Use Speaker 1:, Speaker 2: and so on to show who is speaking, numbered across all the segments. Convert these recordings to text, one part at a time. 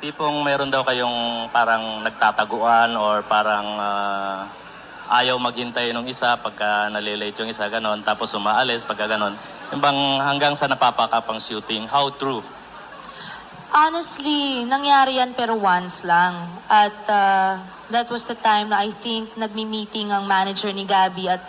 Speaker 1: tipong meron daw kayong parang nagtataguan or parang ayaw maghintay nung isa pagka nalilate yung isa, ganon, tapos umaalis pagka ganon. Yung bang hanggang sa napapakapang shooting, how true?
Speaker 2: Honestly, nangyari yan pero once lang. At that was the time na I think nagmi-meeting ang manager ni Gabby at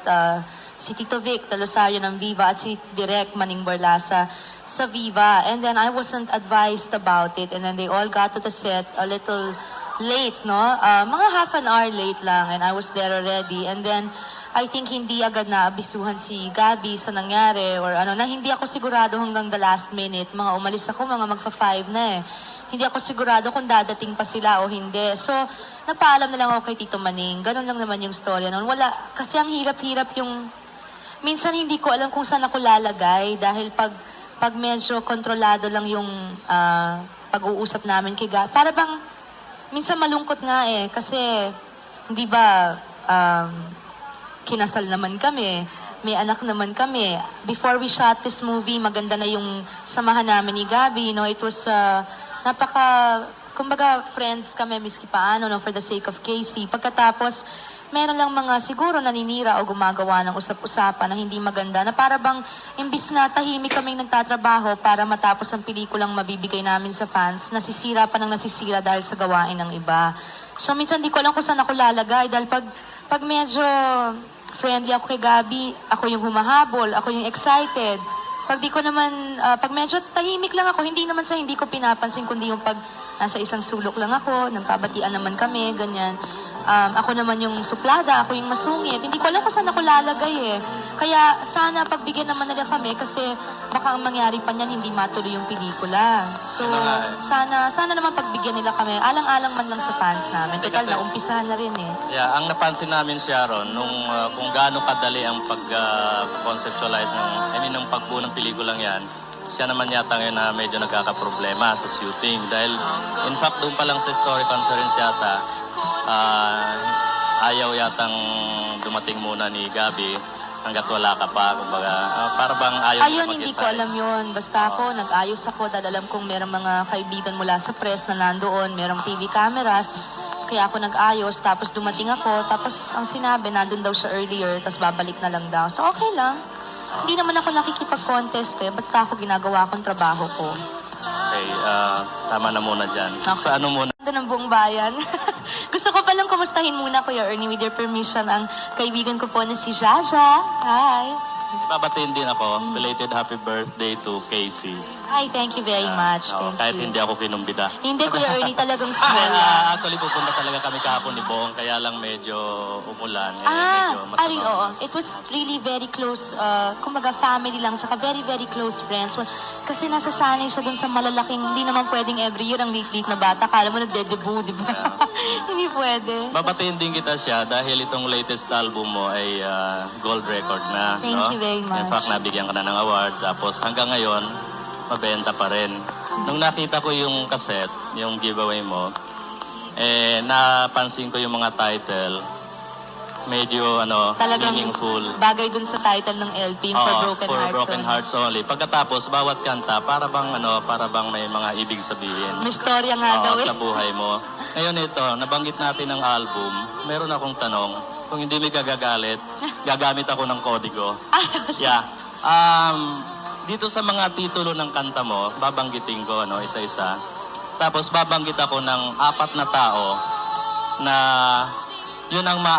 Speaker 2: si Tito Vic Talosario ng Viva at si Direk Manning Borlasa sa Viva. And then I wasn't advised about it. And then they all got to the set a little late, no? Mga half an hour late lang and I was there already. And then I think hindi agad na abisuhan si Gabby sa nangyari or ano, na hindi ako sigurado hanggang the last minute. Mga umalis ako, mga magfa-5 na eh. Hindi ako sigurado kung dadating pa sila o hindi. So, nagpaalam na lang ako kay Tito Maning. Ganun lang naman yung storya noon. Wala, kasi ang hirap-hirap yung... Minsan hindi ko alam kung saan ako lalagay dahil pag medyo kontrolado lang yung pag-uusap namin kay Gabby. Para bang, minsan malungkot nga eh. Kasi, hindi ba... kinasal naman kami, may anak naman kami. Before we shot this movie, maganda na yung samahan namin ni Gabby, no? It was kumbaga friends kami miski paano, no? For the sake of Casey. Pagkatapos, meron lang mga siguro naninira o gumagawa ng usap-usapan na hindi maganda, na para bang imbis na tahimik kaming nagtatrabaho para matapos ang pelikulang mabibigay namin sa fans, nasisira pa ng nasisira dahil sa gawain ng iba. So minsan di ko alam kung saan ako lalagay dahil pag medyo friendly ako kay Gabby, ako yung humahabol, ako yung excited. Pag di ko naman, pag medyo tahimik lang ako, hindi naman sa hindi ko pinapansin, kundi yung pag nasa isang sulok lang ako, nagkabatian naman kami, ganyan. Ako naman yung suplada, ako yung masungit. Hindi ko alam kung saan ako lalagay eh. Kaya sana pagbigyan naman nila kami kasi baka ang mangyari pa niyan hindi matuloy yung pelikula. So sana naman pagbigyan nila kami. Alang-alang man lang sa fans namin. Total na umpisahan na rin eh.
Speaker 1: Yeah, ang napansin namin, Sharon, nung kung gaano kadali ang pag-conceptualize ng pagbuo ng pelikulang yan, siya naman yata ngayon na medyo nagkakaproblema sa shooting. Dahil, in fact, doon pa lang sa story conference yata, ayaw yatang dumating muna ni Gabby hanggat wala ka pa. Kumbaga, para bang ayaw
Speaker 2: ayun, hindi ko alam yun. Basta ako, nag-ayos ako dahil alam kong merong mga kaibigan mula sa press na nandoon, merong TV cameras. Kaya ako nag-ayos, tapos dumating ako, tapos ang sinabi, nandun daw siya earlier, tapos babalik na lang daw. So, okay lang. Hindi naman ako nakikipag-contest eh. Basta ako ginagawa akong trabaho ko.
Speaker 1: Okay, tama na muna dyan. Okay. Sa ano muna?
Speaker 2: Ganda ng buong bayan. Gusto ko palang kumustahin muna, Kuya Ernie, with your permission, ang kaibigan ko po na si Jaja. Hi!
Speaker 1: Babatiin din ako. Belated happy birthday to Casey.
Speaker 2: Hi, thank you very much. Thank
Speaker 1: kahit
Speaker 2: you.
Speaker 1: hindi ako kinumbida.
Speaker 2: Hindi, Kuya Ernie, talagang small.
Speaker 1: Actually, pupunta talaga kami kahapon ni Bong, kaya lang medyo umulan. Medyo
Speaker 2: Ari, oo. It was really very close, kumbaga family lang, saka very, very close friends. Kasi nasasanay siya dun sa malalaking, hindi naman pwedeng every year ang late-late na bata. Kala mo nagde-debut, di ba? Hindi pwede.
Speaker 1: Babatiin din kita siya dahil itong latest album mo ay gold record na.
Speaker 2: Thank you very much.
Speaker 1: In fact, nabigyan ka na ng award. Tapos hanggang ngayon, mabenta pa rin. Nung nakita ko yung cassette, yung giveaway mo, napansin ko yung mga title, medyo
Speaker 2: talagang
Speaker 1: meaningful.
Speaker 2: Bagay dun sa title ng LP, yung For Broken
Speaker 1: For
Speaker 2: Hearts.
Speaker 1: Broken Hearts Only. Pagkatapos, bawat kanta, para bang may mga ibig sabihin.
Speaker 2: May storya nga daw eh.
Speaker 1: Sa buhay mo. Ngayon ito, nabanggit natin ang album, meron akong tanong, kung hindi may kagagalit, gagamit ako ng kodigo. Yeah. Dito sa mga titulo ng kanta mo, babanggitin ko isa-isa. Tapos babanggit ako ng 4 na tao na yun ang